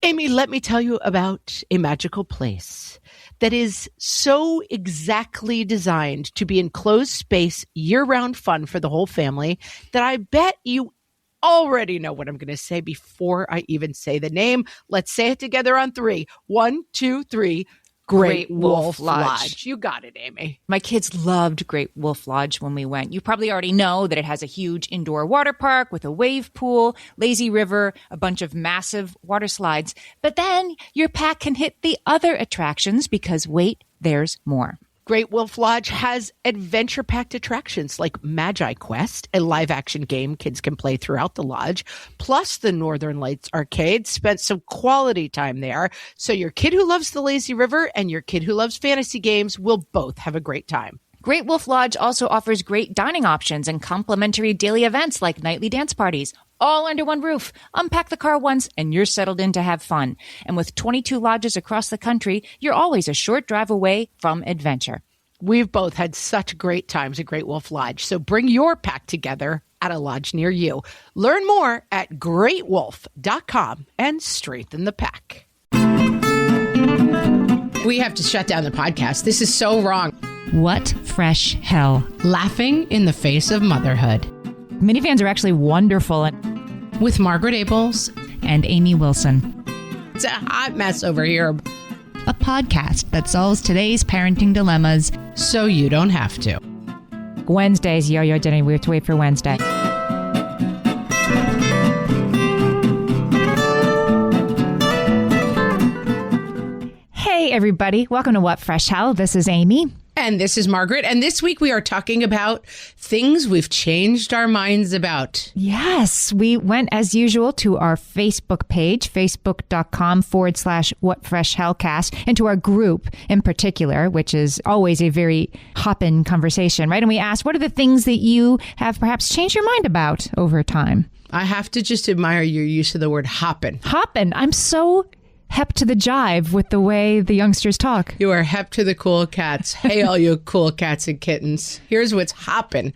Amy, let me tell you about a magical place that is so exactly designed to be enclosed space, year-round fun for the whole family that I bet you already know what I'm going to say before I even say the name. Let's say it together on 3. 1, 2, 3. Great Wolf Lodge. You got it, Amy. My kids loved Great Wolf Lodge when we went. You probably already know that it has a huge indoor water park with a wave pool, lazy river, a bunch of massive water slides. But then your pack can hit the other attractions because wait, there's more. Great Wolf Lodge has adventure-packed attractions like Magi Quest, a live-action game kids can play throughout the lodge, plus the Northern Lights Arcade. Spent some quality time there, so your kid who loves the lazy river and your kid who loves fantasy games will both have a great time. Great Wolf Lodge also offers great dining options and complimentary daily events like nightly dance parties, all under one roof. Unpack the car once and you're settled in to have fun. And with 22 lodges across the country, you're always a short drive away from adventure. We've both had such great times at Great Wolf Lodge, so bring your pack together at a lodge near you. Learn more at greatwolf.com and strengthen the pack. We have to shut down the podcast. This is so wrong. What fresh hell? Laughing in the face of motherhood. Minivans are actually wonderful. With Margaret Abels and Amy Wilson. It's a hot mess over here. A podcast that solves today's parenting dilemmas so you don't have to. Wednesdays, yo-yo Jenny. We have to wait for Wednesday. Hey, everybody. Welcome to What Fresh Hell. This is Amy. And this is Margaret. And this week we are talking about things we've changed our minds about. Yes. We went, as usual, to our Facebook page, facebook.com/whatfreshhellcast, and to our group in particular, which is always a very hoppin' conversation, right? And we asked, what are the things that you have perhaps changed your mind about over time? I have to just admire your use of the word hoppin'. Hoppin'. I'm so hep to the jive with the way the youngsters talk. You are hep to the cool cats. Hey, all you cool cats and kittens. Here's what's hopping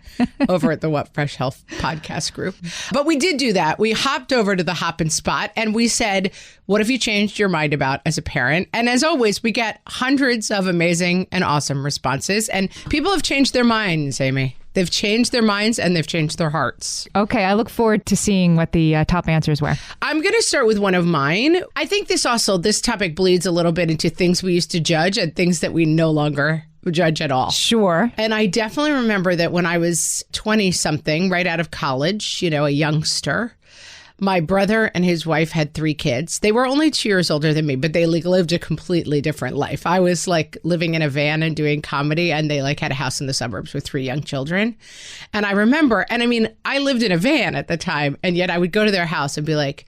over at the What Fresh Health podcast group. But we did do that. We hopped over to the hopping spot and we said, what have you changed your mind about as a parent? And as always, we get hundreds of amazing and awesome responses. And people have changed their minds, Amy. They've changed their minds and they've changed their hearts. Okay, I look forward to seeing what the top answers were. I'm going to start with one of mine. I think this topic bleeds a little bit into things we used to judge and things that we no longer judge at all. Sure. And I definitely remember that when I was 20-something, right out of college, a youngster, my brother and his wife had 3 kids. They were only 2 years older than me, but they lived a completely different life. I was living in a van and doing comedy, and they had a house in the suburbs with 3 young children. And I remember, I lived in a van at the time, and yet I would go to their house and be like,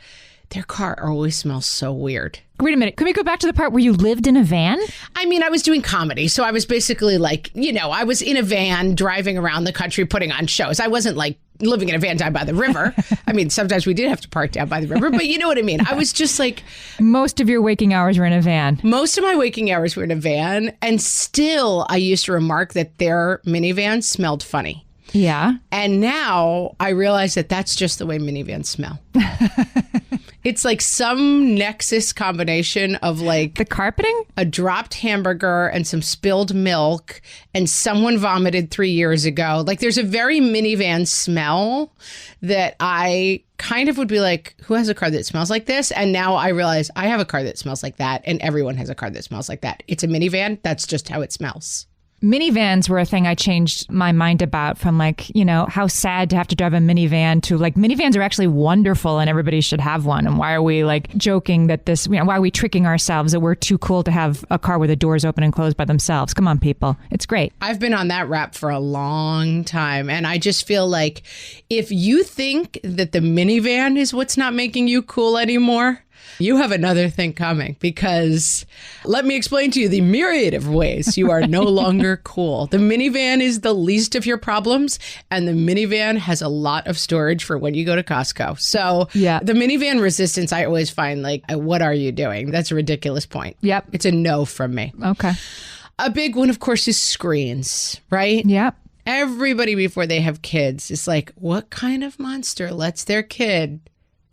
their car always smells so weird. Wait a minute. Can we go back to the part where you lived in a van? I was doing comedy. So I was basically I was in a van driving around the country putting on shows. I wasn't living in a van down by the river. Sometimes we did have to park down by the river, but you know what I mean? I was just most of your waking hours were in a van. Most of my waking hours were in a van. And still, I used to remark that their minivans smelled funny. Yeah. And now I realize that that's just the way minivans smell. It's some nexus combination of the carpeting, a dropped hamburger and some spilled milk and someone vomited 3 years ago. There's a very minivan smell that I kind of would be like, who has a car that smells like this? And now I realize I have a car that smells like that and everyone has a car that smells like that. It's a minivan. That's just how it smells. Minivans were a thing I changed my mind about, from how sad to have to drive a minivan to minivans are actually wonderful and everybody should have one. And why are we joking that this, why are we tricking ourselves that we're too cool to have a car where the doors open and close by themselves? Come on, people. It's great. I've been on that rap for a long time. And I just feel like if you think that the minivan is what's not making you cool anymore, you have another thing coming, because let me explain to you the myriad of ways you are no longer cool. The minivan is the least of your problems, and the minivan has a lot of storage for when you go to Costco. So yeah, the minivan resistance, I always find what are you doing? That's a ridiculous point. Yep. It's a no from me. Okay. A big one, of course, is screens, right? Yep. Everybody before they have kids is what kind of monster lets their kid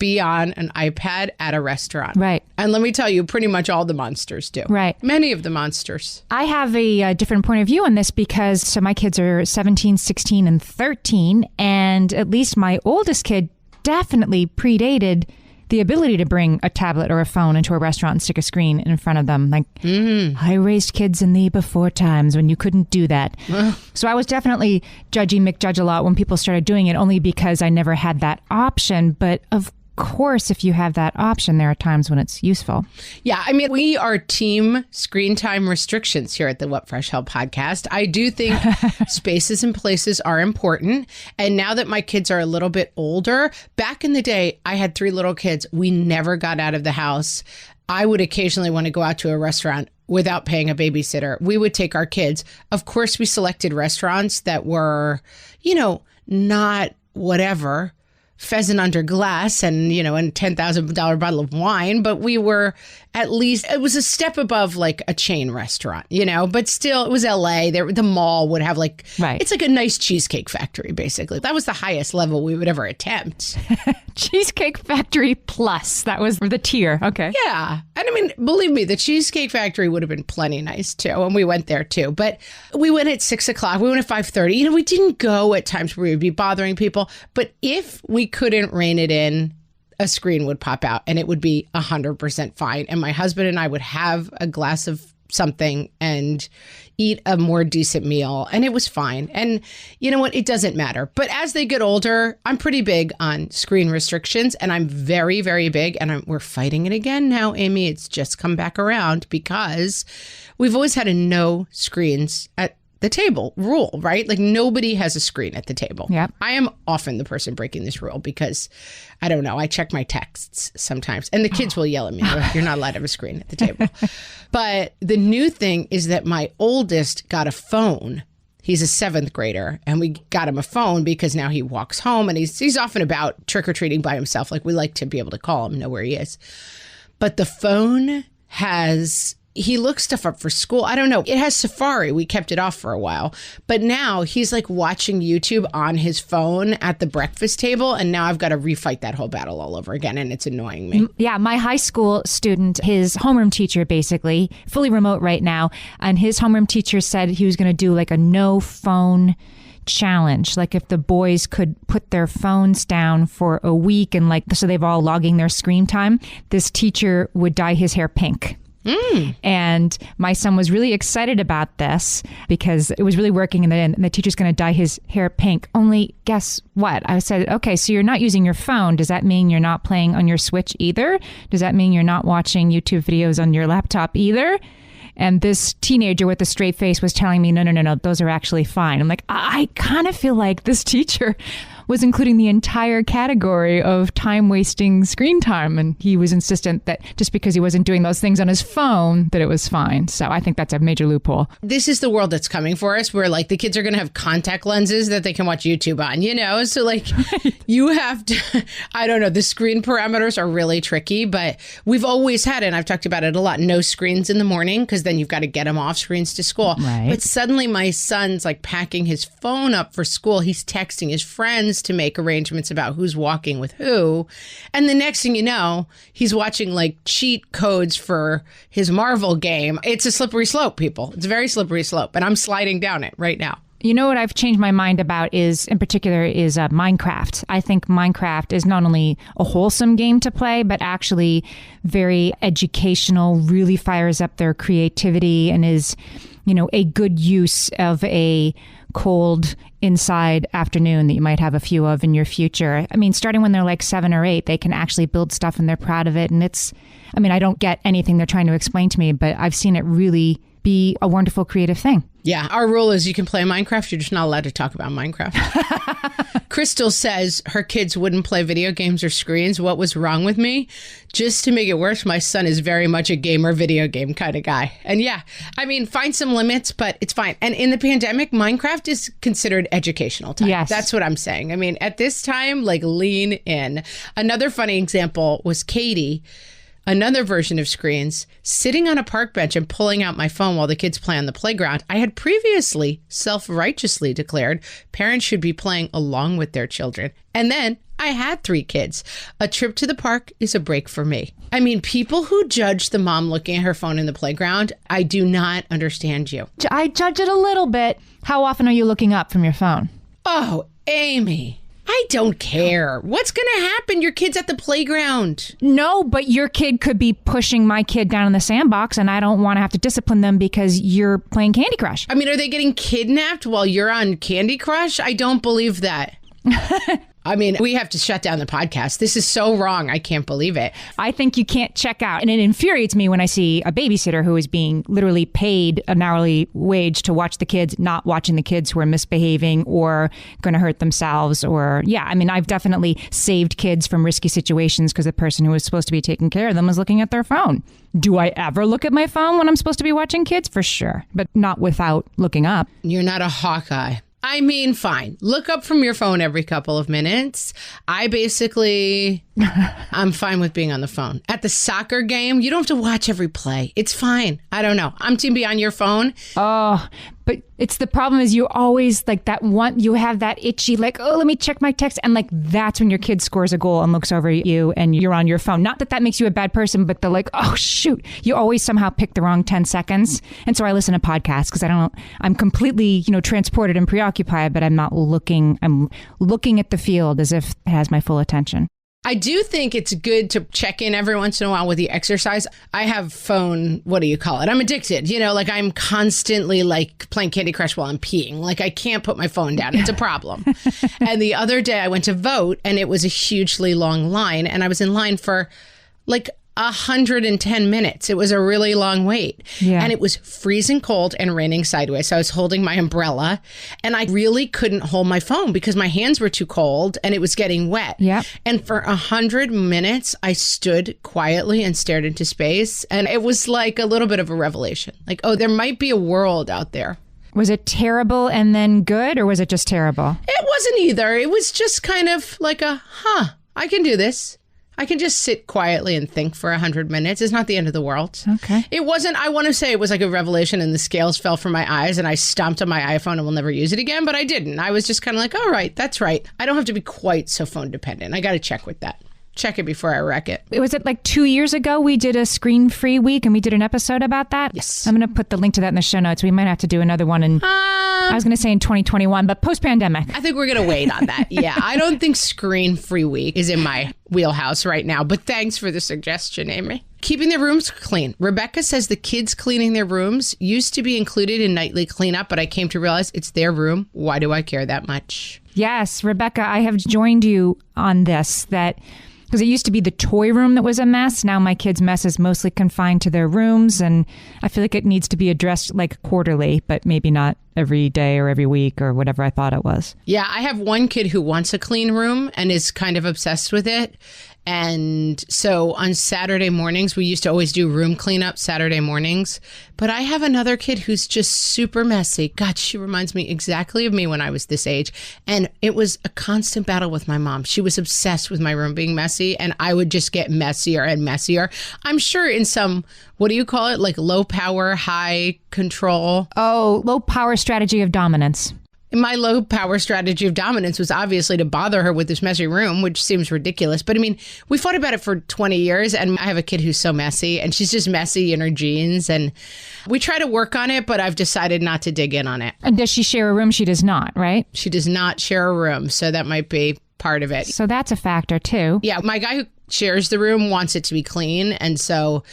be on an iPad at a restaurant. Right. And let me tell you, pretty much all the monsters do. Right. Many of the monsters. I have a different point of view on this because so my kids are 17, 16, and 13. And at least my oldest kid definitely predated the ability to bring a tablet or a phone into a restaurant and stick a screen in front of them. Like, I raised kids in the before times when you couldn't do that. So I was definitely judgy McJudge a lot when people started doing it, only because I never had that option. But of course, if you have that option, there are times when it's useful. Yeah, I mean, we are team screen time restrictions here at the What Fresh Hell podcast. I do think spaces and places are important. And now that my kids are a little bit older, back in the day, I had 3 little kids. We never got out of the house. I would occasionally want to go out to a restaurant without paying a babysitter. We would take our kids. Of course, we selected restaurants that were, not whatever, pheasant under glass and, and $10,000 bottle of wine. But we were at least, it was a step above like a chain restaurant, but still it was LA. The mall would have right. It's like a nice Cheesecake Factory, basically. That was the highest level we would ever attempt. Cheesecake Factory Plus. That was the tier. Okay. Yeah. And I mean, believe me, the Cheesecake Factory would have been plenty nice too. And we went there too. But we went at 6 o'clock. We went at 5:30. We didn't go at times where we would be bothering people. But if we couldn't rein it in, a screen would pop out and it would be 100% fine. And my husband and I would have a glass of something and eat a more decent meal. And it was fine. And you know what? It doesn't matter. But as they get older, I'm pretty big on screen restrictions. And I'm very, very big. And we're fighting it again now, Amy. It's just come back around because we've always had a no screens at the table rule, right? Like nobody has a screen at the table. Yeah. I am often the person breaking this rule because I don't know. I check my texts sometimes and the kids will yell at me. You're not allowed to have a screen at the table. But the new thing is that my oldest got a phone. He's a 7th grader and we got him a phone because now he walks home and he's often about trick-or-treating by himself. Like we like to be able to call him, know where he is. But the phone he looks stuff up for school. I don't know. It has Safari. We kept it off for a while. But now he's like watching YouTube on his phone at the breakfast table. And now I've got to refight that whole battle all over again. And it's annoying me. Yeah. My high school student, his homeroom teacher, basically fully remote right now. And his homeroom teacher said he was going to do like a no phone challenge. Like if the boys could put their phones down for a week and so they've all logging their screen time, this teacher would dye his hair pink. And my son was really excited about this because it was really working and the teacher's going to dye his hair pink. Only guess what? I said, okay, so you're not using your phone. Does that mean you're not playing on your Switch either? Does that mean you're not watching YouTube videos on your laptop either? And this teenager with a straight face was telling me, no, those are actually fine. I'm like, I kind of feel like this teacher was including the entire category of time-wasting screen time. And he was insistent that just because he wasn't doing those things on his phone, that it was fine. So I think that's a major loophole. This is the world that's coming for us where the kids are going to have contact lenses that they can watch YouTube on, So you have to, I don't know, the screen parameters are really tricky, but we've always had, and I've talked about it a lot, no screens in the morning because then you've got to get them off screens to school. Right. But suddenly my son's packing his phone up for school. He's texting his friends to make arrangements about who's walking with who. And the next thing you know, he's watching cheat codes for his Marvel game. It's a slippery slope, people. It's a very slippery slope. And I'm sliding down it right now. You know what I've changed my mind about is Minecraft. I think Minecraft is not only a wholesome game to play, but actually very educational, really fires up their creativity and is, a good use of a cold inside afternoon that you might have a few of in your future. I mean, starting when they're 7 or 8, they can actually build stuff and they're proud of it. And I don't get anything they're trying to explain to me, but I've seen it really be a wonderful creative thing. Yeah, our rule is you can play Minecraft. You're just not allowed to talk about Minecraft. Crystal says her kids wouldn't play video games or screens. What was wrong with me? Just to make it worse, my son is very much a gamer video game kind of guy. And yeah, find some limits, but it's fine. And in the pandemic, Minecraft is considered educational time. Yes. That's what I'm saying. At this time, lean in. Another funny example was Katie, Another version of screens, sitting on a park bench and pulling out my phone while the kids play on the playground. I had previously self-righteously declared parents should be playing along with their children. And then I had 3 kids. A trip to the park is a break for me. I mean, people who judge the mom looking at her phone in the playground, I do not understand you. I judge it a little bit. How often are you looking up from your phone? Oh, Amy. I don't care. What's going to happen? Your kid's at the playground. No, but your kid could be pushing my kid down in the sandbox, and I don't want to have to discipline them because you're playing Candy Crush. I mean, are they getting kidnapped while you're on Candy Crush? I don't believe that. I mean, we have to shut down the podcast. This is so wrong. I can't believe it. I think you can't check out. And it infuriates me when I see a babysitter who is being literally paid an hourly wage to watch the kids, not watching the kids who are misbehaving or going to hurt themselves. Or, yeah, I mean, I've definitely saved kids from risky situations because the person who was supposed to be taking care of them was looking at their phone. Do I ever look at my phone when I'm supposed to be watching kids? For sure, but not without looking up. You're not a Hawkeye. I mean, fine. Look up from your phone every couple of minutes. I'm fine with being on the phone. At the soccer game, you don't have to watch every play. It's fine. I don't know. I'm team be on your phone. Oh, but it's the problem is you always like that one, you have that itchy, like, oh, let me check my text. And like, that's when your kid scores a goal and looks over at you and you're on your phone. Not that that makes you a bad person, but they're like, oh, shoot, you always somehow pick the wrong 10 seconds. And so I listen to podcasts because I'm completely, transported and preoccupied, but I'm looking at the field as if it has my full attention. I do think it's good to check in every once in a while with the exercise. I have phone, what do you call it? I'm addicted. I'm constantly like playing Candy Crush while I'm peeing. Like I can't put my phone down. It's a problem. And the other day I went to vote and it was a hugely long line and I was in line for like 110 minutes. It was a really long wait. Yeah. And it was freezing cold and raining sideways. So I was holding my umbrella and I really couldn't hold my phone because my hands were too cold and it was getting wet. Yep. And for 100 minutes, I stood quietly and stared into space. And it was like a little bit of a revelation. Like, oh, there might be a world out there. Was it terrible and then good, or was it just terrible? It wasn't either. It was just kind of like I can do this. I can just sit quietly and think for 100 minutes. It's not the end of the world. Okay. It wasn't, I want to say it was like a revelation and the scales fell from my eyes and I stomped on my iPhone and will never use it again, but I didn't. I was just kind of like, all right, that's right. I don't have to be quite so phone dependent. I got to check with that. Check it before I wreck it. Was it like 2 years ago we did a screen-free week and we did an episode about that? Yes. I'm going to put the link to that in the show notes. We might have to do another one I was going to say in 2021, but post-pandemic. I think we're going to wait on that. Yeah, I don't think screen-free week is in my wheelhouse right now, but thanks for the suggestion, Amy. Keeping their rooms clean. Rebecca says the kids cleaning their rooms used to be included in nightly cleanup, but I came to realize it's their room. Why do I care that much? Yes, Rebecca, I have joined you on this, because it used to be the toy room that was a mess. Now my kids' mess is mostly confined to their rooms, and I feel like it needs to be addressed like quarterly, but maybe not every day or every week or whatever I thought it was. Yeah, I have one kid who wants a clean room and is kind of obsessed with it. And so on Saturday mornings, we used to always do room cleanup Saturday mornings. But I have another kid who's just super messy. God, she reminds me exactly of me when I was this age. And it was a constant battle with my mom. She was obsessed with my room being messy, and I would just get messier and messier. I'm sure in some, what do you call it? Like low power, high control. Oh, low power strategy of dominance. My low power strategy of dominance was obviously to bother her with this messy room, which seems ridiculous. But I mean, we fought about it for 20 years and I have a kid who's so messy and she's just messy in her jeans. And we try to work on it, but I've decided not to dig in on it. And does she share a room? She does not, right? She does not share a room. So that might be part of it. So that's a factor too. Yeah. My guy who shares the room wants it to be clean. And so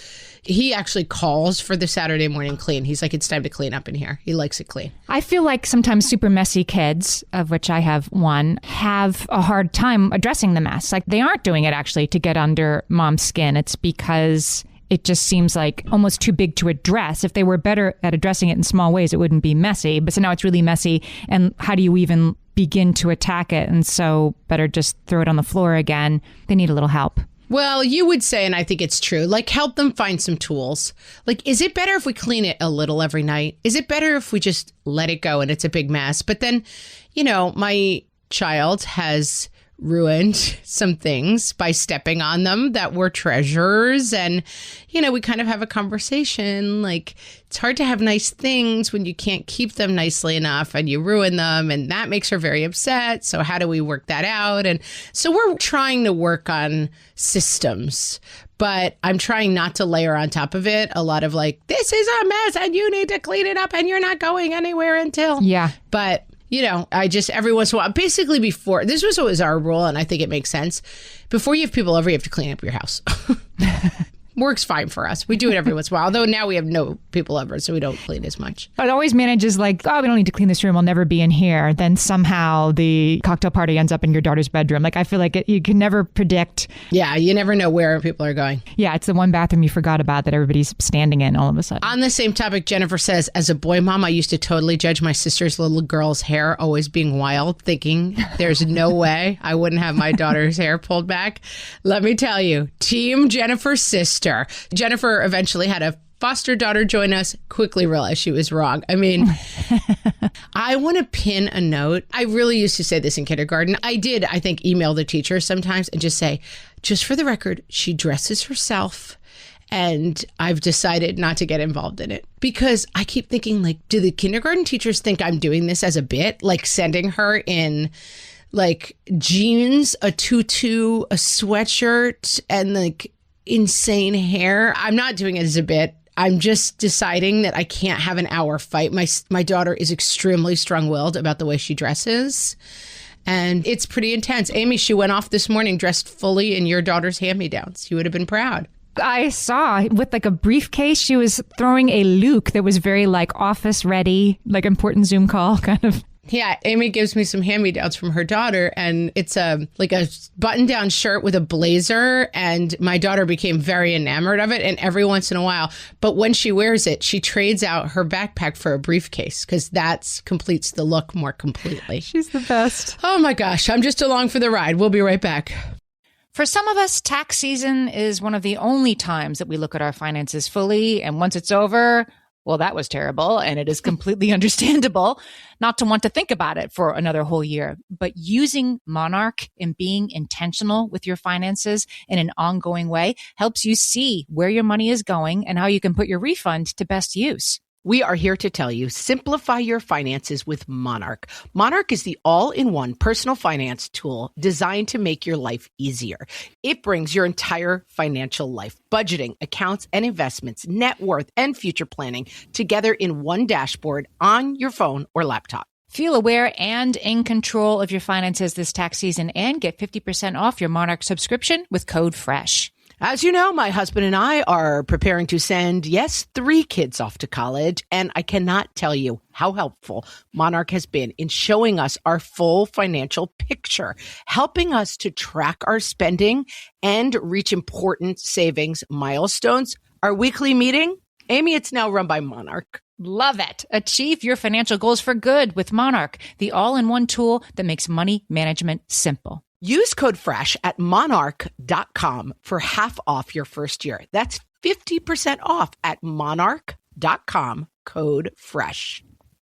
he actually calls for the Saturday morning clean. He's like, it's time to clean up in here. He likes it clean. I feel like sometimes super messy kids, of which I have one, have a hard time addressing the mess. Like they aren't doing it actually to get under mom's skin. It's because it just seems like almost too big to address. If they were better at addressing it in small ways, it wouldn't be messy. But so now it's really messy. And how do you even begin to attack it? And so better just throw it on the floor again. They need a little help. Well, you would say, and I think it's true, like help them find some tools. Like, is it better if we clean it a little every night? Is it better if we just let it go and it's a big mess? But then, my child has ruined some things by stepping on them that were treasures. And, we kind of have a conversation like it's hard to have nice things when you can't keep them nicely enough and you ruin them. And that makes her very upset. So how do we work that out? And so we're trying to work on systems, but I'm trying not to layer on top of it a lot of like, this is a mess and you need to clean it up and you're not going anywhere until. Yeah. But I just every once in a while, basically before, this was always our rule, and I think it makes sense. Before you have people over, you have to clean up your house. Works fine for us. We do it every once in a while, although now we have no people over, so we don't clean as much. It always manages like, oh, we don't need to clean this room. I'll never be in here. Then somehow the cocktail party ends up in your daughter's bedroom. Like, I feel like you can never predict. Yeah, you never know where people are going. Yeah, it's the one bathroom you forgot about that everybody's standing in all of a sudden. On the same topic, Jennifer says, as a boy mom, I used to totally judge my sister's little girl's hair always being wild, thinking there's no way I wouldn't have my daughter's hair pulled back. Let me tell you, Team Jennifer's sister. Jennifer eventually had a foster daughter join us, quickly realized she was wrong. I mean, I want to pin a note. I really used to say this in kindergarten. I did, I think, email the teacher sometimes and just say, just for the record, she dresses herself. And I've decided not to get involved in it because I keep thinking, like, do the kindergarten teachers think I'm doing this as a bit? Like sending her in like jeans, a tutu, a sweatshirt, and like insane hair. I'm not doing it as a bit. I'm just deciding that I can't have an hour fight. My daughter is extremely strong-willed about the way she dresses. And it's pretty intense. Amy, she went off this morning dressed fully in your daughter's hand-me-downs. You would have been proud. I saw with like a briefcase, she was throwing a Luke that was very like office ready, like important Zoom call kind of. Yeah, Amy gives me some hand-me-downs from her daughter, and it's like a button-down shirt with a blazer, and my daughter became very enamored of it, and every once in a while, but when she wears it, she trades out her backpack for a briefcase, because that completes the look more completely. She's the best. Oh my gosh, I'm just along for the ride. We'll be right back. For some of us, tax season is one of the only times that we look at our finances fully, and once it's over, well, that was terrible, and it is completely understandable not to want to think about it for another whole year. But using Monarch and being intentional with your finances in an ongoing way helps you see where your money is going and how you can put your refund to best use. We are here to tell you, simplify your finances with Monarch. Monarch is the all-in-one personal finance tool designed to make your life easier. It brings your entire financial life, budgeting, accounts, and investments, net worth, and future planning together in one dashboard on your phone or laptop. Feel aware and in control of your finances this tax season and get 50% off your Monarch subscription with code FRESH. As you know, my husband and I are preparing to send, 3 kids off to college, and I cannot tell you how helpful Monarch has been in showing us our full financial picture, helping us to track our spending and reach important savings milestones. Our weekly meeting, Amy, it's now run by Monarch. Love it. Achieve your financial goals for good with Monarch, the all-in-one tool that makes money management simple. Use code FRESH at monarch.com for half off your first year. That's 50% off at monarch.com, code FRESH.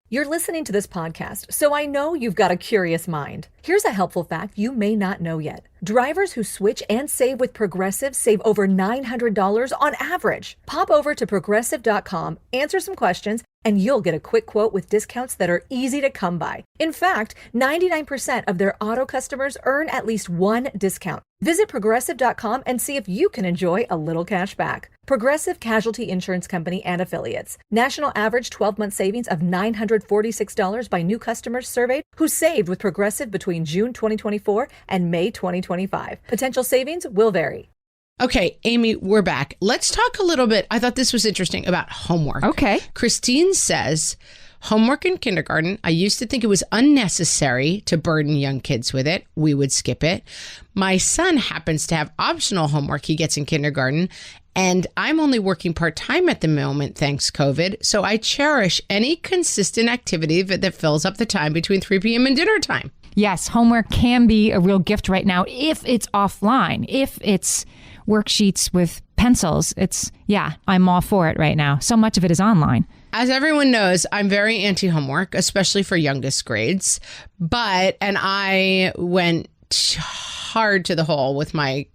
You're listening to this podcast, so I know you've got a curious mind. Here's a helpful fact you may not know yet. Drivers who switch and save with Progressive save over $900 on average. Pop over to progressive.com, answer some questions, and you'll get a quick quote with discounts that are easy to come by. In fact, 99% of their auto customers earn at least one discount. Visit progressive.com and see if you can enjoy a little cash back. Progressive Casualty Insurance Company and Affiliates. National average 12-month savings of $946 by new customers surveyed who saved with Progressive between June 2024 and May 2025. Potential savings will vary. Okay, Amy, we're back. Let's talk a little bit. I thought this was interesting about homework. Okay. Christine says, homework in kindergarten, I used to think it was unnecessary to burden young kids with it. We would skip it. My son happens to have optional homework he gets in kindergarten, and I'm only working part-time at the moment, thanks COVID. So I cherish any consistent activity that fills up the time between 3 p.m. and dinner time. Yes, homework can be a real gift right now if it's offline, if it's worksheets with pencils. I'm all for it right now. So much of it is online. As everyone knows, I'm very anti-homework, especially for youngest grades. And I went hard to the hole with my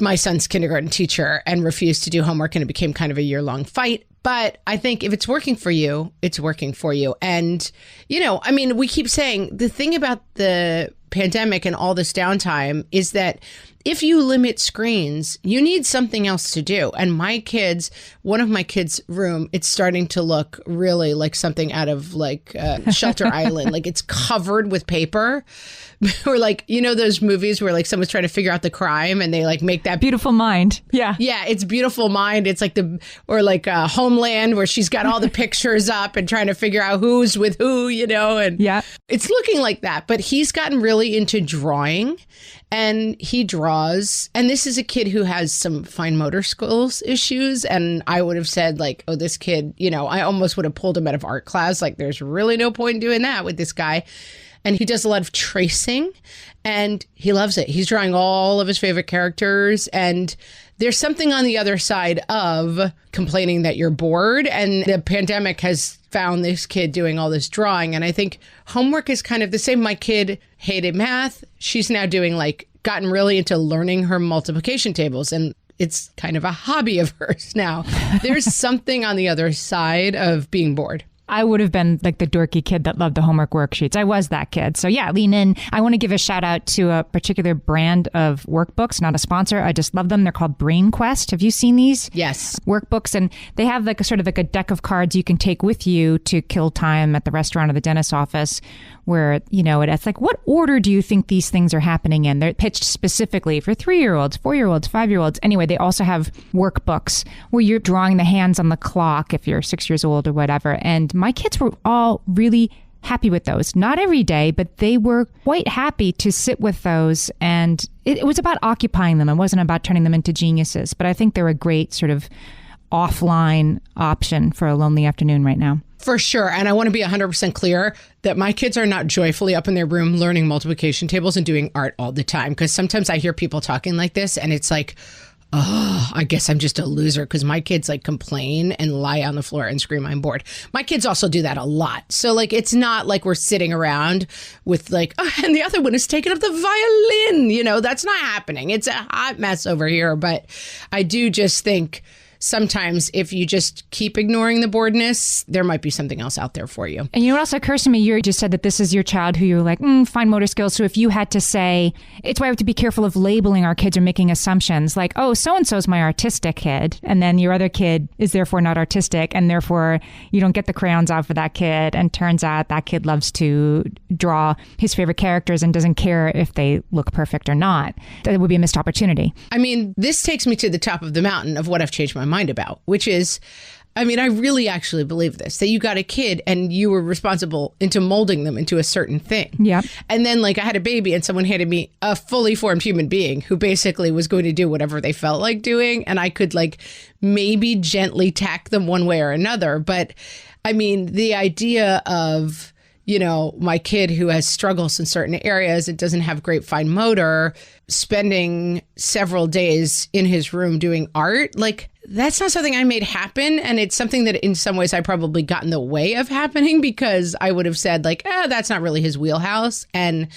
my son's kindergarten teacher and refused to do homework, and it became kind of a year-long fight. But I think if it's working for you, it's working for you. And, we keep saying the thing about the pandemic and all this downtime is that if you limit screens, you need something else to do. And one of my kids' room, it's starting to look really like something out of Shelter Island. Like it's covered with paper. Or those movies where someone's trying to figure out the crime and they make that Beautiful Mind. Yeah. Yeah, it's Beautiful Mind. It's Homeland where she's got all the pictures up and trying to figure out who's with who, and yeah, it's looking like that. But he's gotten really into drawing and he draws. And this is a kid who has some fine motor skills issues. And I would have said this kid, I almost would have pulled him out of art class. There's really no point in doing that with this guy. And he does a lot of tracing and he loves it. He's drawing all of his favorite characters. And there's something on the other side of complaining that you're bored. And the pandemic has found this kid doing all this drawing. And I think homework is kind of the same. My kid hated math. She's now doing gotten really into learning her multiplication tables. And it's kind of a hobby of hers now. There's something on the other side of being bored. I would have been the dorky kid that loved the homework worksheets. I was that kid. So yeah, lean in. I want to give a shout out to a particular brand of workbooks, not a sponsor. I just love them. They're called Brain Quest. Have you seen these? Yes. Workbooks. And they have a sort of a deck of cards you can take with you to kill time at the restaurant or the dentist's office where, it's what order do you think these things are happening in? They're pitched specifically for 3-year-olds, 4-year-olds, 5-year-olds. Anyway, they also have workbooks where you're drawing the hands on the clock if you're 6 years old or whatever. And my kids were all really happy with those. Not every day, but they were quite happy to sit with those. And it was about occupying them. It wasn't about turning them into geniuses. But I think they're a great sort of offline option for a lonely afternoon right now. For sure. And I want to be 100% clear that my kids are not joyfully up in their room learning multiplication tables and doing art all the time. Because sometimes I hear people talking like this and it's oh, I guess I'm just a loser because my kids complain and lie on the floor and scream, I'm bored. My kids also do that a lot. So it's not like we're sitting around with oh, and the other one is taking up the violin. That's not happening. It's a hot mess over here. But I do just think sometimes if you just keep ignoring the boredness, there might be something else out there for you. And what also occurs to me, you just said that this is your child who you're fine motor skills. So if you had to say, it's why we have to be careful of labeling our kids or making assumptions oh, so-and-so's my artistic kid. And then your other kid is therefore not artistic. And therefore you don't get the crayons out for that kid. And turns out that kid loves to draw his favorite characters and doesn't care if they look perfect or not. That would be a missed opportunity. I mean, this takes me to the top of the mountain of what I've changed my mind about, which is, I really actually believe this, that you got a kid and you were responsible into molding them into a certain thing. Yeah. And then I had a baby and someone handed me a fully formed human being who basically was going to do whatever they felt like doing. And I could maybe gently tack them one way or another. But the idea of, my kid who has struggles in certain areas and doesn't have great fine motor, spending several days in his room doing art, that's not something I made happen. And it's something that in some ways I probably got in the way of happening because I would have said that's not really his wheelhouse. And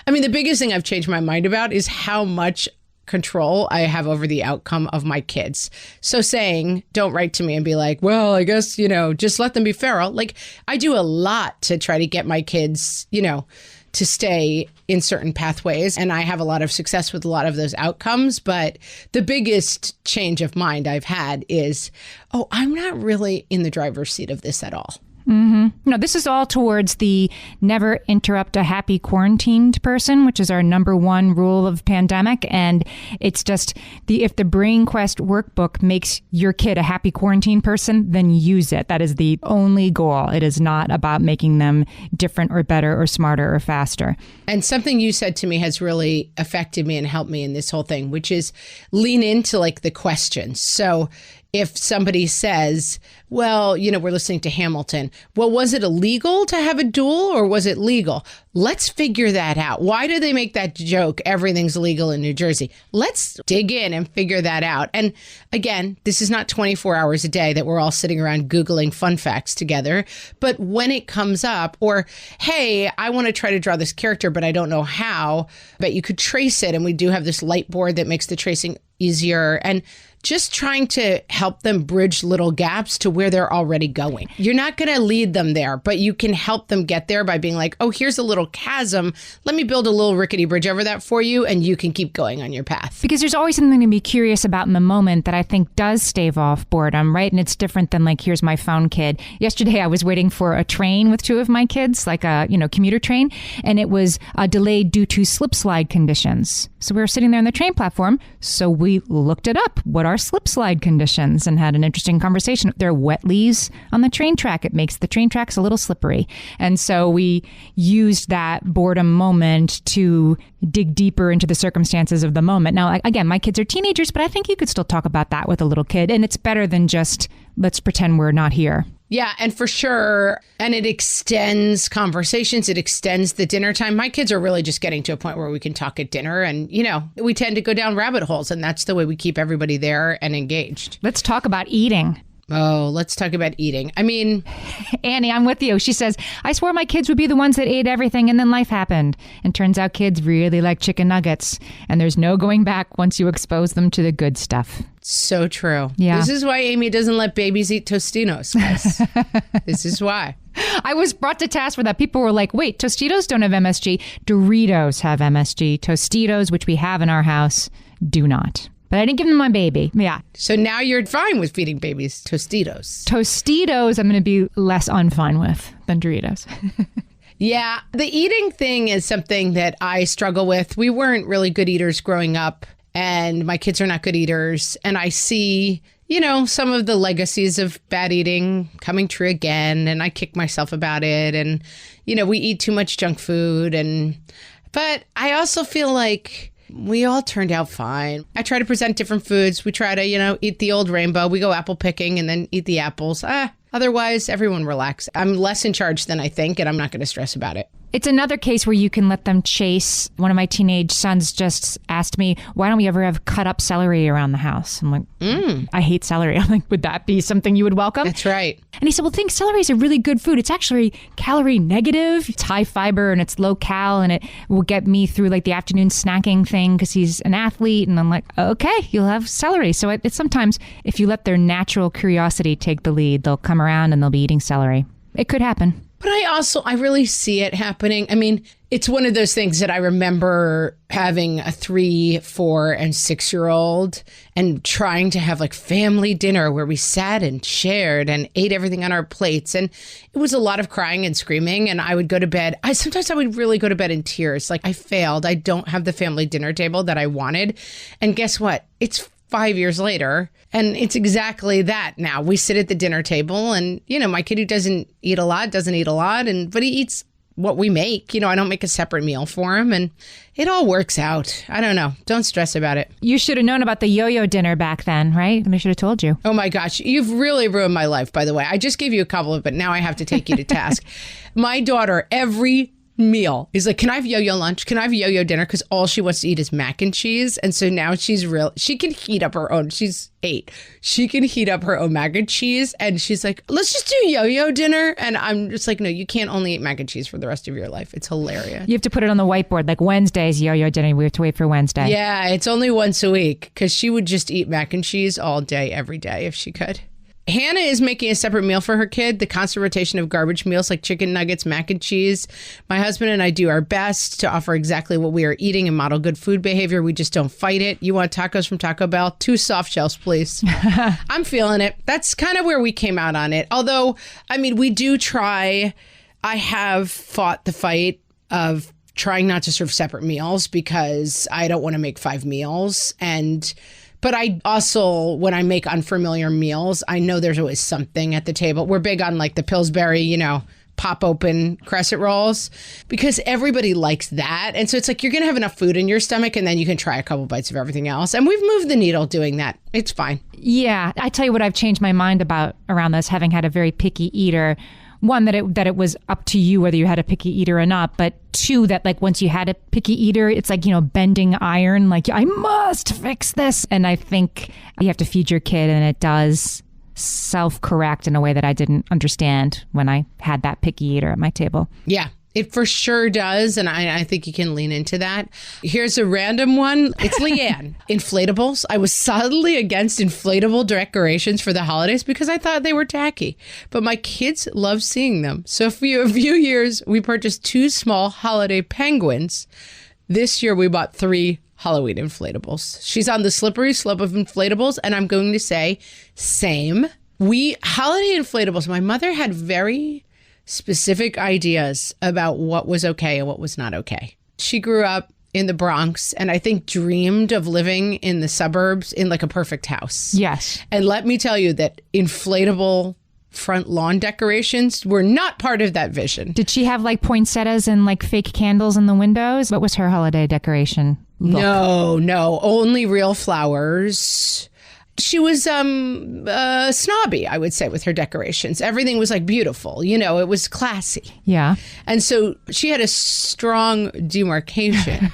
the biggest thing I've changed my mind about is how much control I have over the outcome of my kids. So saying, don't write to me and be well, I guess, just let them be feral. I do a lot to try to get my kids, to stay in certain pathways. And I have a lot of success with a lot of those outcomes. But the biggest change of mind I've had is, oh, I'm not really in the driver's seat of this at all. Mm-hmm. No, this is all towards the never interrupt a happy quarantined person, which is our number one rule of pandemic. And it's just if the Brain Quest workbook makes your kid a happy quarantine person, then use it. That is the only goal. It is not about making them different or better or smarter or faster. And something you said to me has really affected me and helped me in this whole thing, which is lean into the questions. So if somebody says, well, we're listening to Hamilton. Well, was it illegal to have a duel or was it legal? Let's figure that out. Why do they make that joke? Everything's legal in New Jersey. Let's dig in and figure that out. And again, this is not 24 hours a day that we're all sitting around Googling fun facts together. But when it comes up, or, hey, I want to try to draw this character, but I don't know how, but you could trace it. And we do have this light board that makes the tracing easier. And just trying to help them bridge little gaps to where they're already going. You're not going to lead them there, but you can help them get there by being like, oh, here's a little chasm. Let me build a little rickety bridge over that for you, and you can keep going on your path. Because there's always something to be curious about in the moment that I think does stave off boredom, right? And it's different than like, here's my phone kid. Yesterday, I was waiting for a train with two of my kids, like a, commuter train, and it was delayed due to slip slide conditions. So we were sitting there on the train platform. So we looked it up. What are slip slide conditions? And had an interesting conversation. There are wet leaves on the train track. It makes the train tracks a little slippery. And so we used that boredom moment to dig deeper into the circumstances of the moment. Now, again, my kids are teenagers, but I think you could still talk about that with a little kid. And it's better than just, let's pretend we're not here. Yeah, and for sure. And it extends conversations. It extends the dinner time. My kids are really just getting to a point where we can talk at dinner. And, we tend to go down rabbit holes. And that's the way we keep everybody there and engaged. Let's talk about eating. Oh, let's talk about eating. I mean, Annie, I'm with you. She says, I swore my kids would be the ones that ate everything and then life happened. And turns out kids really like chicken nuggets. And there's no going back once you expose them to the good stuff. So true. Yeah. This is why Amy doesn't let babies eat Tostitos, guys. This is why. I was brought to task for that. People were like, wait, Tostitos don't have MSG. Doritos have MSG. Tostitos, which we have in our house, do not. But I didn't give them my baby. Yeah. So now you're fine with feeding babies Tostitos. Tostitos, I'm going to be less unfine with than Doritos. Yeah. The eating thing is something that I struggle with. We weren't really good eaters growing up, and my kids are not good eaters. And I see, some of the legacies of bad eating coming true again. And I kick myself about it. And, we eat too much junk food. But I also feel like we all turned out fine. I try to present different foods. We try to, eat the old rainbow. We go apple picking and then eat the apples. Otherwise, everyone relax. I'm less in charge than I think, and I'm not going to stress about it. It's another case where you can let them chase. One of my teenage sons just asked me, why don't we ever have cut up celery around the house? I'm like, I hate celery. I'm like, would that be something you would welcome? That's right. And he said, well, think celery is a really good food. It's actually calorie negative. It's high fiber and it's low cal, and it will get me through like the afternoon snacking thing because he's an athlete. And I'm like, okay, you'll have celery. So it's sometimes if you let their natural curiosity take the lead, they'll come around and they'll be eating celery. It could happen. But I really see it happening. I mean, it's one of those things that I remember having a 3, 4, and 6-year-old and trying to have like family dinner where we sat and shared and ate everything on our plates. And it was a lot of crying and screaming. And I would go to bed. Sometimes I would really go to bed in tears. Like, I failed. I don't have the family dinner table that I wanted. And guess what? It's 5 years later, and it's exactly that now. We sit at the dinner table, and, my kid who doesn't eat a lot, but he eats what we make. I don't make a separate meal for him, and it all works out. I don't know. Don't stress about it. You should have known about the yo-yo dinner back then, right? And I should have told you. Oh my gosh. You've really ruined my life, by the way. I just gave you a compliment, but now I have to take you to task. My daughter, every meal is like, can I have yo-yo lunch? Can I have yo-yo dinner? Because all she wants to eat is mac and cheese. And so now she can heat up her own. She's 8. She can heat up her own mac and cheese. And she's like, let's just do yo-yo dinner. And I'm just like, no, you can't only eat mac and cheese for the rest of your life. It's hilarious. You have to put it on the whiteboard, like Wednesday's yo-yo dinner. We have to wait for Wednesday. Yeah, it's only once a week because she would just eat mac and cheese all day, every day if she could. Hannah is making a separate meal for her kid, the constant rotation of garbage meals like chicken nuggets, mac and cheese. My husband and I do our best to offer exactly what we are eating and model good food behavior. We just don't fight it. You want tacos from Taco Bell? 2 soft shells, please. I'm feeling it. That's kind of where we came out on it. Although, I mean, we do try. I have fought the fight of trying not to serve separate meals because I don't want to make 5 meals. But I also, when I make unfamiliar meals, I know there's always something at the table. We're big on like the Pillsbury, pop open crescent rolls because everybody likes that. And so it's like you're going to have enough food in your stomach and then you can try a couple bites of everything else. And we've moved the needle doing that. It's fine. Yeah. I tell you what I've changed my mind about around this, having had a very picky eater. One, that it was up to you whether you had a picky eater or not. But two, that like once you had a picky eater, it's like, bending iron. Like, I must fix this. And I think you have to feed your kid, and it does self-correct in a way that I didn't understand when I had that picky eater at my table. Yeah, it for sure does. And I think you can lean into that. Here's a random one. It's Leanne. Inflatables. I was solidly against inflatable decorations for the holidays because I thought they were tacky. But my kids love seeing them. So for a few years, we purchased 2 small holiday penguins. This year, we bought 3 Halloween inflatables. She's on the slippery slope of inflatables, and I'm going to say same. Holiday inflatables, my mother had very specific ideas about what was okay and what was not okay. She grew up in the Bronx and I think dreamed of living in the suburbs in like a perfect house. Yes. And let me tell you that inflatable front lawn decorations were not part of that vision. Did she have like poinsettias and like fake candles in the windows? What was her holiday decoration look? No, only real flowers. She was snobby, I would say, with her decorations. Everything was like beautiful. It was classy. Yeah. And so she had a strong demarcation.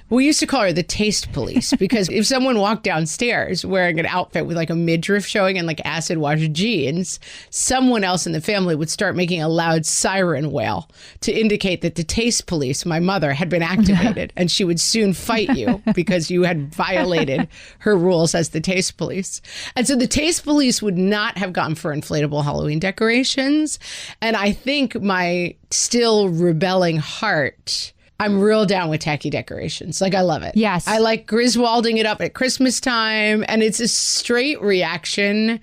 We used to call her the taste police because if someone walked downstairs wearing an outfit with like a midriff showing and like acid wash jeans, someone else in the family would start making a loud siren wail to indicate that the taste police, my mother, had been activated and she would soon fight you because you had violated her rules as the taste police. And so the taste police would not have gone for inflatable Halloween decorations. And I think my still rebelling heart, I'm real down with tacky decorations. Like, I love it. Yes. I like Griswolding it up at Christmas time. And it's a straight reaction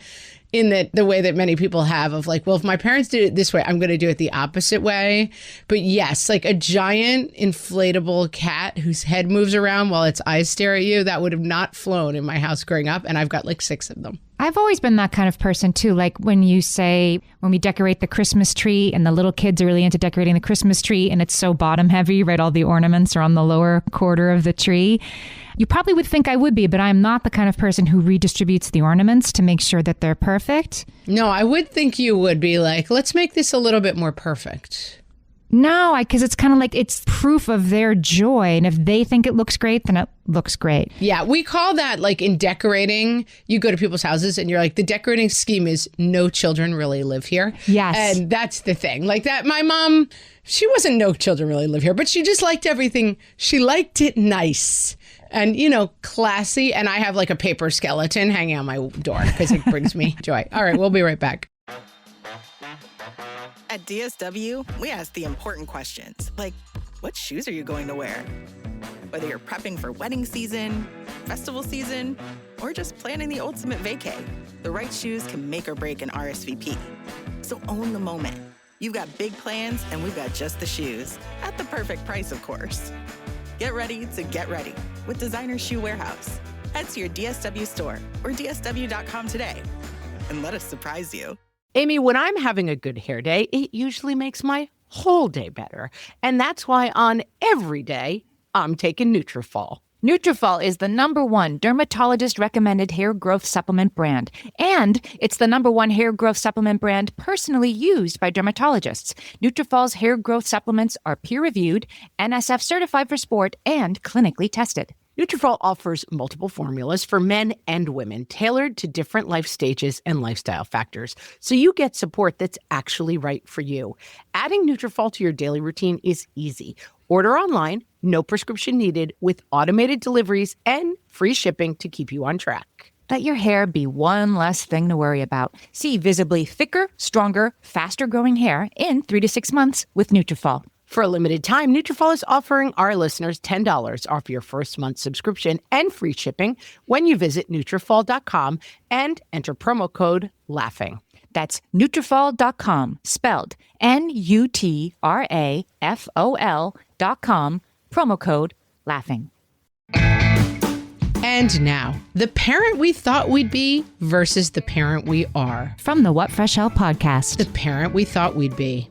in the way that many people have of like, well, if my parents did it this way, I'm going to do it the opposite way. But yes, like a giant inflatable cat whose head moves around while its eyes stare at you, that would have not flown in my house growing up. And I've got like 6 of them. I've always been that kind of person too. Like when we decorate the Christmas tree and the little kids are really into decorating the Christmas tree and it's so bottom heavy, right? All the ornaments are on the lower quarter of the tree. You probably would think I would be, but I'm not the kind of person who redistributes the ornaments to make sure that they're perfect. No, I would think you would be like, let's make this a little bit more perfect. No, because it's kind of like it's proof of their joy. And if they think it looks great, then it looks great. Yeah, we call that like in decorating, you go to people's houses and you're like, the decorating scheme is no children really live here. Yes. And that's the thing. Like that, my mom, she wasn't no children really live here, but she just liked everything. She liked it nice and, classy. And I have like a paper skeleton hanging on my door because it brings me joy. All right, we'll be right back. At DSW, we ask the important questions, like, what shoes are you going to wear? Whether you're prepping for wedding season, festival season, or just planning the ultimate vacay, the right shoes can make or break an RSVP. So own the moment. You've got big plans, and we've got just the shoes. At the perfect price, of course. Get ready to get ready with Designer Shoe Warehouse. Head to your DSW store or DSW.com today and let us surprise you. Amy, when I'm having a good hair day, it usually makes my whole day better. And that's why on every day, I'm taking Nutrafol. Nutrafol is the #1 dermatologist-recommended hair growth supplement brand. And it's the #1 hair growth supplement brand personally used by dermatologists. Nutrafol's hair growth supplements are peer-reviewed, NSF certified for sport, and clinically tested. Nutrafol offers multiple formulas for men and women tailored to different life stages and lifestyle factors, so you get support that's actually right for you. Adding Nutrafol to your daily routine is easy. Order online, no prescription needed, with automated deliveries and free shipping to keep you on track. Let your hair be one less thing to worry about. See visibly thicker, stronger, faster-growing hair in 3 to 6 months with Nutrafol. For a limited time, Nutrafol is offering our listeners $10 off your first month subscription and free shipping when you visit Nutrafol.com and enter promo code LAUGHING. That's Nutrafol.com, spelled Nutrafol.com, promo code LAUGHING. And now, the parent we thought we'd be versus the parent we are. From the What Fresh Hell podcast. The parent we thought we'd be.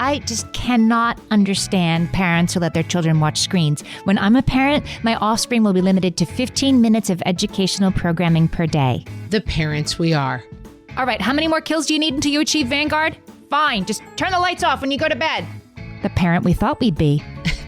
I just cannot understand parents who let their children watch screens. When I'm a parent, my offspring will be limited to 15 minutes of educational programming per day. The parents we are. All right, how many more kills do you need until you achieve Vanguard? Fine, just turn the lights off when you go to bed. The parent we thought we'd be.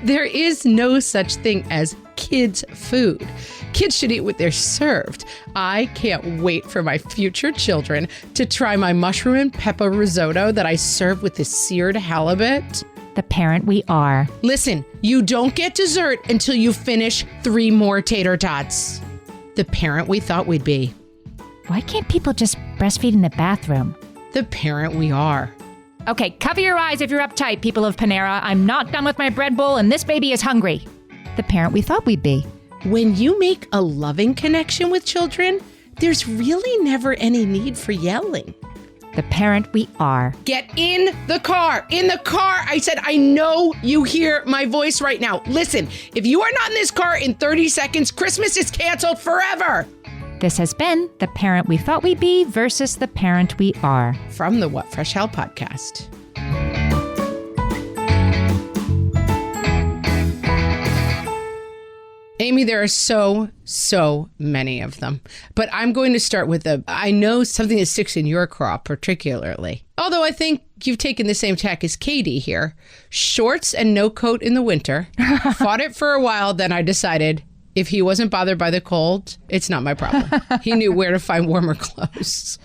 There is no such thing as kids' food. Kids should eat what they're served. I can't wait for my future children to try my mushroom and pepper risotto that I serve with the seared halibut. The parent we are. Listen, you don't get dessert until you finish 3 more tater tots. The parent we thought we'd be. Why can't people just breastfeed in the bathroom? The parent we are. Okay, cover your eyes if you're uptight, people of Panera. I'm not done with my bread bowl and this baby is hungry. The parent we thought we'd be. When you make a loving connection with children, there's really never any need for yelling. The parent we are. Get in the car. In the car. I said, I know you hear my voice right now. Listen, if you are not in this car in 30 seconds, Christmas is canceled forever. This has been The Parent We Thought We'd Be versus The Parent We Are. From the What Fresh Hell podcast. Amy, there are so many of them. But I'm going to start with I know something that sticks in your craw particularly. Although I think you've taken the same tack as Katie here. Shorts and no coat in the winter. Fought it for a while, then I decided if he wasn't bothered by the cold, it's not my problem. He knew where to find warmer clothes.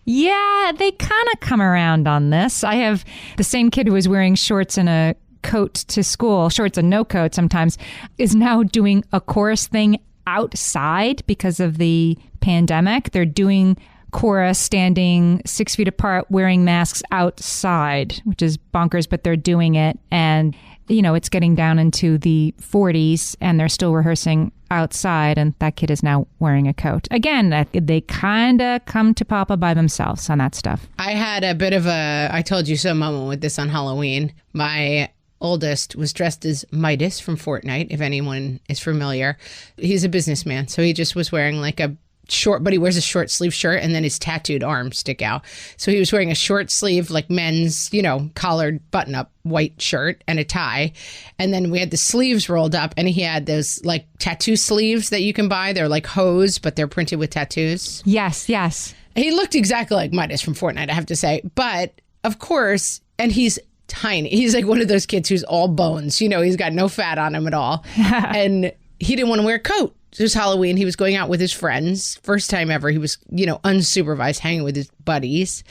Yeah, they kind of come around on this. I have the same kid who was wearing shorts and a coat to school, shorts and no coat sometimes, is now doing a chorus thing outside because of the pandemic. They're doing chorus standing 6 feet apart, wearing masks outside, which is bonkers, but they're doing it. And, you know, it's getting down into the 40s and they're still rehearsing outside. And that kid is now wearing a coat. Again, they kind of come to Papa by themselves on that stuff. I had a bit of I told you so moment with this on Halloween. My oldest was dressed as Midas from Fortnite, if anyone is familiar. He's a businessman, so he just was wearing like a short, but he wears a short sleeve shirt and then his tattooed arms stick out. So he was wearing a short sleeve, like men's, collared button up white shirt and a tie. And then we had the sleeves rolled up and he had those like tattoo sleeves that you can buy. They're like hose, but they're printed with tattoos. Yes, yes. He looked exactly like Midas from Fortnite, I have to say. But of course, and he's tiny. He's like one of those kids who's all bones. He's got no fat on him at all. And he didn't want to wear a coat. It was Halloween. He was going out with his friends. First time ever. He was, unsupervised, hanging with his buddies.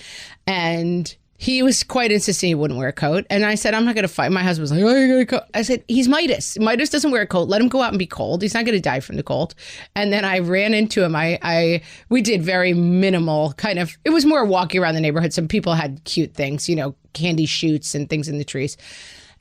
And he was quite insistent he wouldn't wear a coat. And I said, I'm not going to fight. My husband was like, oh, you're going to coat. I said, he's Midas. Midas doesn't wear a coat. Let him go out and be cold. He's not going to die from the cold. And then I ran into him. We did very minimal kind of, it was more walking around the neighborhood. Some people had cute things, candy shoots and things in the trees.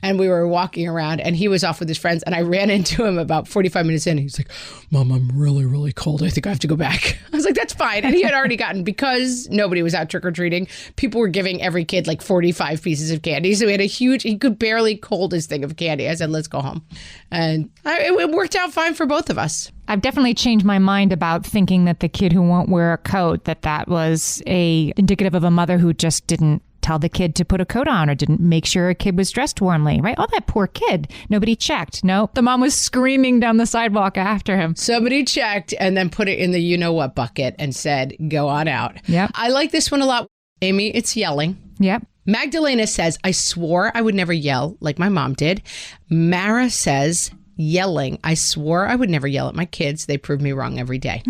And we were walking around and he was off with his friends and I ran into him about 45 minutes in. He's like, Mom, I'm really, really cold. I think I have to go back. I was like, that's fine. And he had already gotten, because nobody was out trick-or-treating, people were giving every kid like 45 pieces of candy. So he had he could barely hold his thing of candy. I said, let's go home. And it worked out fine for both of us. I've definitely changed my mind about thinking that the kid who won't wear a coat, that was indicative of a mother who just didn't tell the kid to put a coat on or didn't make sure a kid was dressed warmly, right? Oh, that poor kid. Nobody checked. No, the mom was screaming down the sidewalk after him. Somebody checked and then put it in the you-know-what bucket and said, go on out. Yep. I like this one a lot. Amy, it's yelling. Yep. Magdalena says, I swore I would never yell like my mom did. Mara says, yelling. I swore I would never yell at my kids. They prove me wrong every day.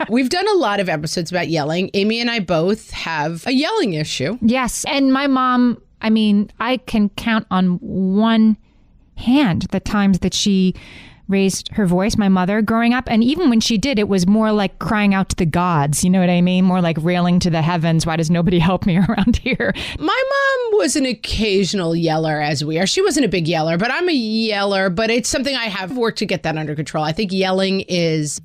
We've done a lot of episodes about yelling. Amy and I both have a yelling issue. Yes. And my mom, I can count on one hand the times that she raised her voice, my mother, growing up. And even when she did, it was more like crying out to the gods. You know what I mean? More like railing to the heavens. Why does nobody help me around here? My mom was an occasional yeller, as we are. She wasn't a big yeller, but I'm a yeller. But it's something I have worked to get that under control. I think yelling is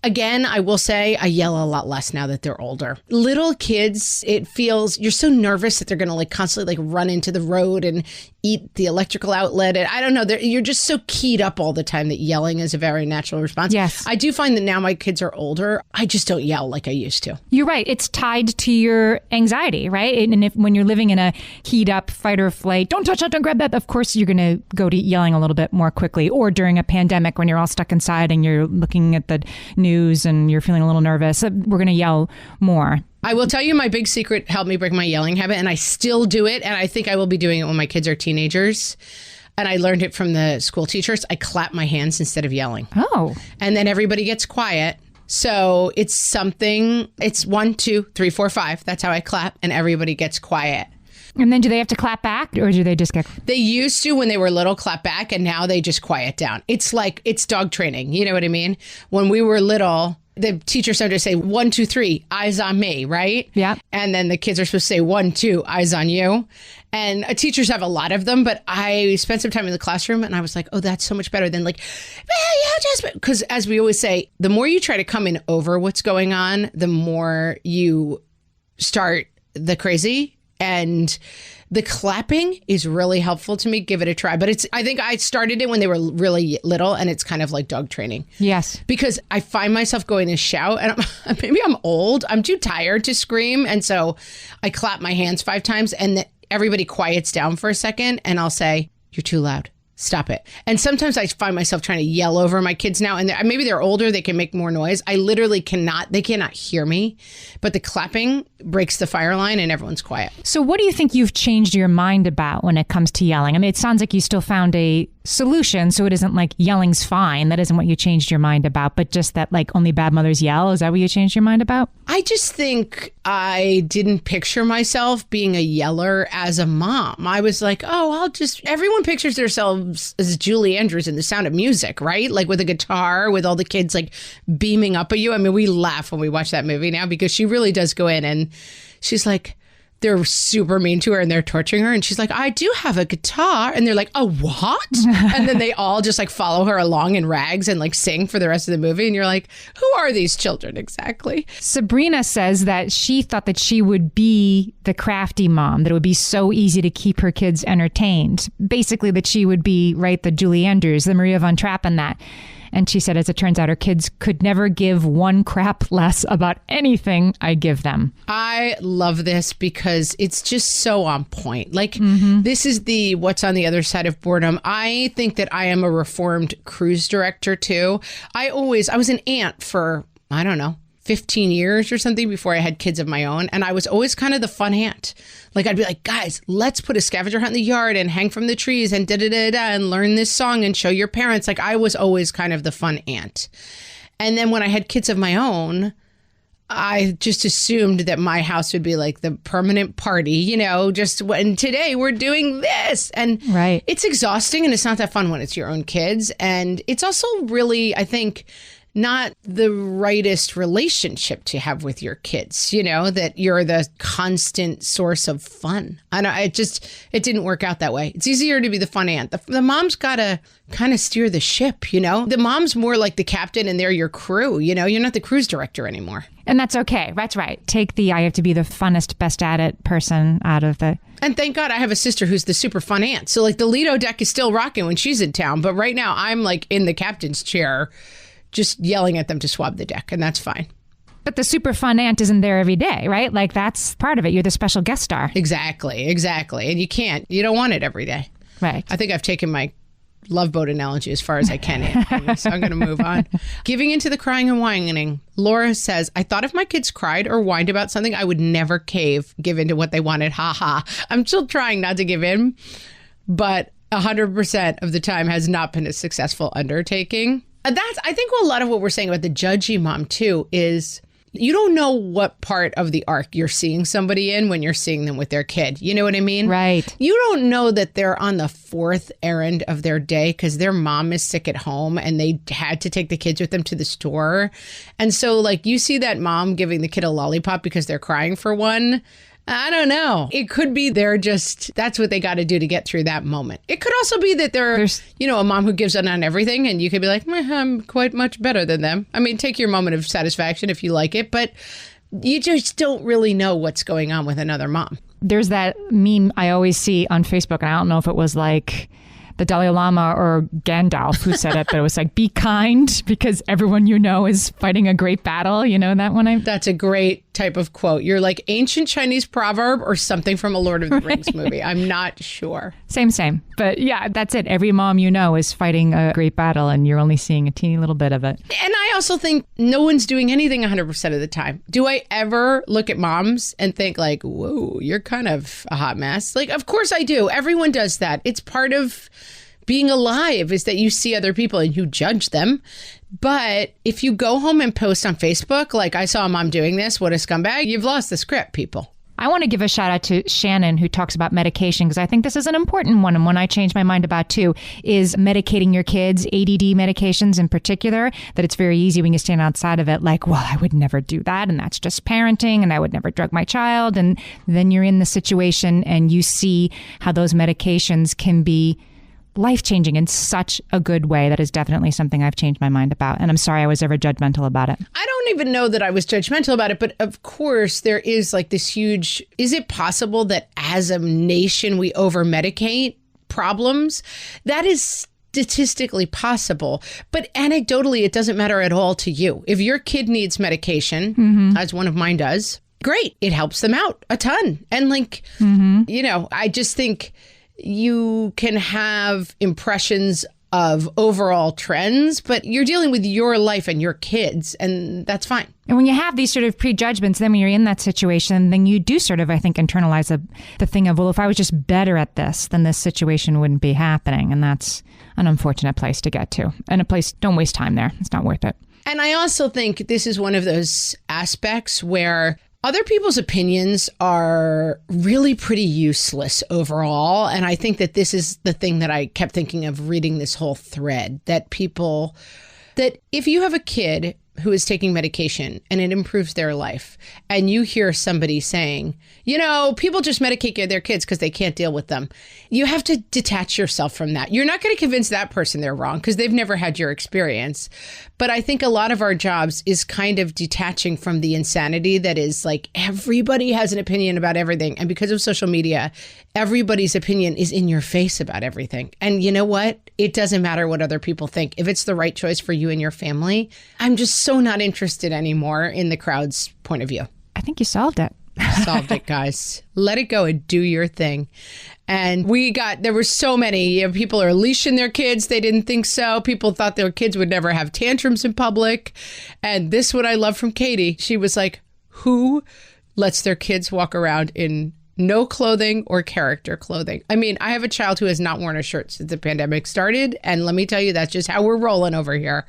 Again, I will say I yell a lot less now that they're older. Little kids, it feels, you're so nervous that they're going to like constantly like run into the road and eat the electrical outlet. And I don't know, you're just so keyed up all the time that yelling is a very natural response. Yes. I do find that now my kids are older, I just don't yell like I used to. You're right. It's tied to your anxiety, right? And if when you're living in a keyed up fight or flight, don't touch that, don't grab that, of course you're going to go to yelling a little bit more quickly. Or during a pandemic when you're all stuck inside and you're looking at the news and you're feeling a little nervous, we're going to yell more. I will tell you my big secret helped me break my yelling habit, and I still do it, and I think I will be doing it when my kids are teenagers. And I learned it from the school teachers. I clap my hands instead of yelling. Oh. And then everybody gets quiet. So it's something, it's 1, 2, 3, 4, 5. That's how I clap, and everybody gets quiet. And then do they have to clap back, or do they just get... They used to when they were little clap back, and now they just quiet down. It's like, it's dog training. You know what I mean? When we were little, the teacher started to say 1, 2, 3, eyes on me, right? Yeah. And then the kids are supposed to say 1, 2, eyes on you. And teachers have a lot of them, but I spent some time in the classroom and I was like, oh, that's so much better than like, because as we always say, the more you try to come in over what's going on, the more you start the crazy. And the clapping is really helpful to me. Give it a try. But I think I started it when they were really little, and it's kind of like dog training. Yes. Because I find myself going to shout, and maybe I'm old. I'm too tired to scream. And so I clap my hands 5 times, and everybody quiets down for a second, and I'll say, you're too loud. Stop it. And sometimes I find myself trying to yell over my kids now, and maybe they're older, they can make more noise. I literally they cannot hear me, but the clapping breaks the fire line and everyone's quiet. So what do you think you've changed your mind about when it comes to yelling? I mean, it sounds like you still found a solution, so it isn't like yelling's fine. That isn't what you changed your mind about, but just that like only bad mothers yell. Is that what you changed your mind about? I just think I didn't picture myself being a yeller as a mom. I was like, oh, everyone pictures themselves as Julie Andrews in The Sound of Music, right? Like with a guitar, with all the kids like beaming up at you. I mean, we laugh when we watch that movie now because she really does go in and she's like, they're super mean to her and they're torturing her. And she's like, I do have a guitar. And they're like, oh, what? And then they all just like follow her along in rags and like sing for the rest of the movie. And you're like, who are these children exactly? Sabrina says that she thought that she would be the crafty mom, that it would be so easy to keep her kids entertained. Basically that she would be, right, the Julie Andrews, the Maria von Trapp and that. And she said, as it turns out, her kids could never give one crap less about anything I give them. I love this because it's just so on point. Like, This is the what's on the other side of boredom. I think that I am a reformed cruise director, too. I was an aunt for, I don't know, 15 years or something before I had kids of my own. And I was always kind of the fun aunt. Like, I'd be like, guys, let's put a scavenger hunt in the yard and hang from the trees and da-da-da-da and learn this song and show your parents. Like, I was always kind of the fun aunt. And then when I had kids of my own, I just assumed that my house would be like the permanent party, you know, just when today we're doing this. And right. It's exhausting and it's not that fun when it's your own kids. And it's also really, I think, not the rightest relationship to have with your kids, you know, that you're the constant source of fun. I know it didn't work out that way. It's easier to be the fun aunt. The mom's got to kind of steer the ship, you know, the mom's more like the captain and they're your crew, you know, you're not the cruise director anymore. And that's okay. That's right. Take the I have to be the funnest, best at it person out of the... And thank God I have a sister who's the super fun aunt. So like the Lido deck is still rocking when she's in town. But right now I'm like in the captain's chair, just yelling at them to swab the deck, and that's fine. But the super fun aunt isn't there every day, right? Like that's part of it. You're the special guest star. Exactly. And you don't want it every day. Right. I think I've taken my Love Boat analogy as far as I can. So I'm going to move on. Giving into the crying and whining. Laura says, I thought if my kids cried or whined about something, I would never give in to what they wanted. Ha ha. I'm still trying not to give in, but 100% of the time has not been a successful undertaking. I think a lot of what we're saying about the judgy mom too is you don't know what part of the arc you're seeing somebody in when you're seeing them with their kid. You know what I mean? Right. You don't know that they're on the 4th errand of their day because their mom is sick at home and they had to take the kids with them to the store. And so like you see that mom giving the kid a lollipop because they're crying for one. I don't know. It could be that's what they got to do to get through that moment. It could also be that there's a mom who gives in on everything and you could be like, I'm quite much better than them. I mean, take your moment of satisfaction if you like it, but you just don't really know what's going on with another mom. There's that meme I always see on Facebook, and I don't know if it was like the Dalai Lama or Gandalf who said it, but it was like, be kind because everyone you know is fighting a great battle. You know that one? That's a great type of quote. You're like ancient Chinese proverb or something from a Lord of the Rings movie. I'm not sure. Same. But yeah, that's it. Every mom you know is fighting a great battle and you're only seeing a teeny little bit of it. And I also think no one's doing anything 100% of the time. Do I ever look at moms and think like, whoa, you're kind of a hot mess? Like, of course I do. Everyone does that. It's part of being alive is that you see other people and you judge them. But if you go home and post on Facebook, like I saw a mom doing this, what a scumbag, you've lost the script, people. I want to give a shout out to Shannon, who talks about medication, because I think this is an important one. And one I changed my mind about, too, is medicating your kids, ADD medications in particular, that it's very easy when you stand outside of it, like, well, I would never do that. And that's just parenting. And I would never drug my child. And then you're in the situation and you see how those medications can be life-changing in such a good way. That is definitely something I've changed my mind about. And I'm sorry I was ever judgmental about it. I don't even know that I was judgmental about it, but of course there is like this huge, is it possible that as a nation we over-medicate problems? That is statistically possible, but anecdotally it doesn't matter at all to you. If your kid needs medication, as one of mine does, great. It helps them out a ton. And like, I just think you can have impressions of overall trends, but you're dealing with your life and your kids, and that's fine. And when you have these sort of prejudgments, then when you're in that situation, then you do sort of, I think, internalize the thing of, well, if I was just better at this, then this situation wouldn't be happening. And that's an unfortunate place to get to. And a place, don't waste time there. It's not worth it. And I also think this is one of those aspects where other people's opinions are really pretty useless overall. And I think that this is the thing that I kept thinking of reading this whole thread, that if you have a kid who is taking medication and it improves their life, and you hear somebody saying, people just medicate their kids because they can't deal with them, you have to detach yourself from that. You're not going to convince that person they're wrong because they've never had your experience. But I think a lot of our jobs is kind of detaching from the insanity that is like everybody has an opinion about everything. And because of social media, everybody's opinion is in your face about everything. And you know what? It doesn't matter what other people think. If it's the right choice for you and your family, I'm just so not interested anymore in the crowd's point of view. I think you solved it. Solved it, guys. Let it go and do your thing. And there were so many, people are leashing their kids. They didn't think so. People thought their kids would never have tantrums in public. And this what I love from Katie. She was like, who lets their kids walk around in no clothing or character clothing? I mean, I have a child who has not worn a shirt since the pandemic started. And let me tell you, that's just how we're rolling over here.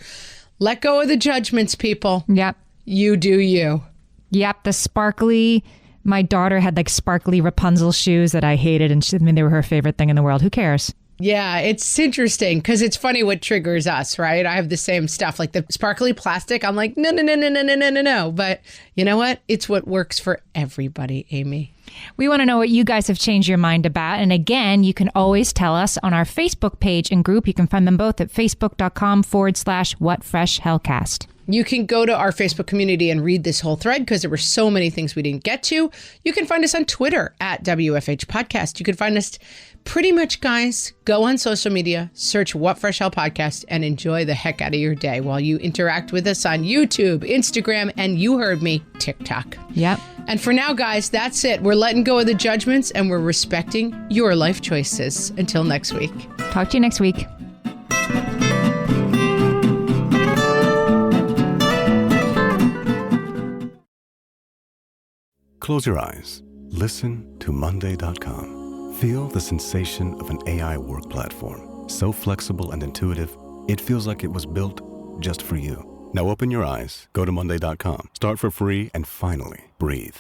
Let go of the judgments, people. Yep. You do you. Yep. The sparkly, my daughter had like sparkly Rapunzel shoes that I hated. And they were her favorite thing in the world. Who cares? Yeah, it's interesting because it's funny what triggers us, right? I have the same stuff, like the sparkly plastic. I'm like, no. But you know what? It's what works for everybody, Amy. We want to know what you guys have changed your mind about. And again, you can always tell us on our Facebook page and group. You can find them both at facebook.com/whatfreshhellcast. You can go to our Facebook community and read this whole thread because there were so many things we didn't get to. You can find us on Twitter at WFH Podcast. You can find us pretty much, guys, go on social media, search What Fresh Hell Podcast, and enjoy the heck out of your day while you interact with us on YouTube, Instagram, and you heard me, TikTok. Yep. And for now, guys, that's it. We're letting go of the judgments and we're respecting your life choices. Until next week. Talk to you next week. Close your eyes. Listen to Monday.com. Feel the sensation of an AI work platform. So flexible and intuitive, it feels like it was built just for you. Now open your eyes, go to Monday.com, start for free, and finally breathe.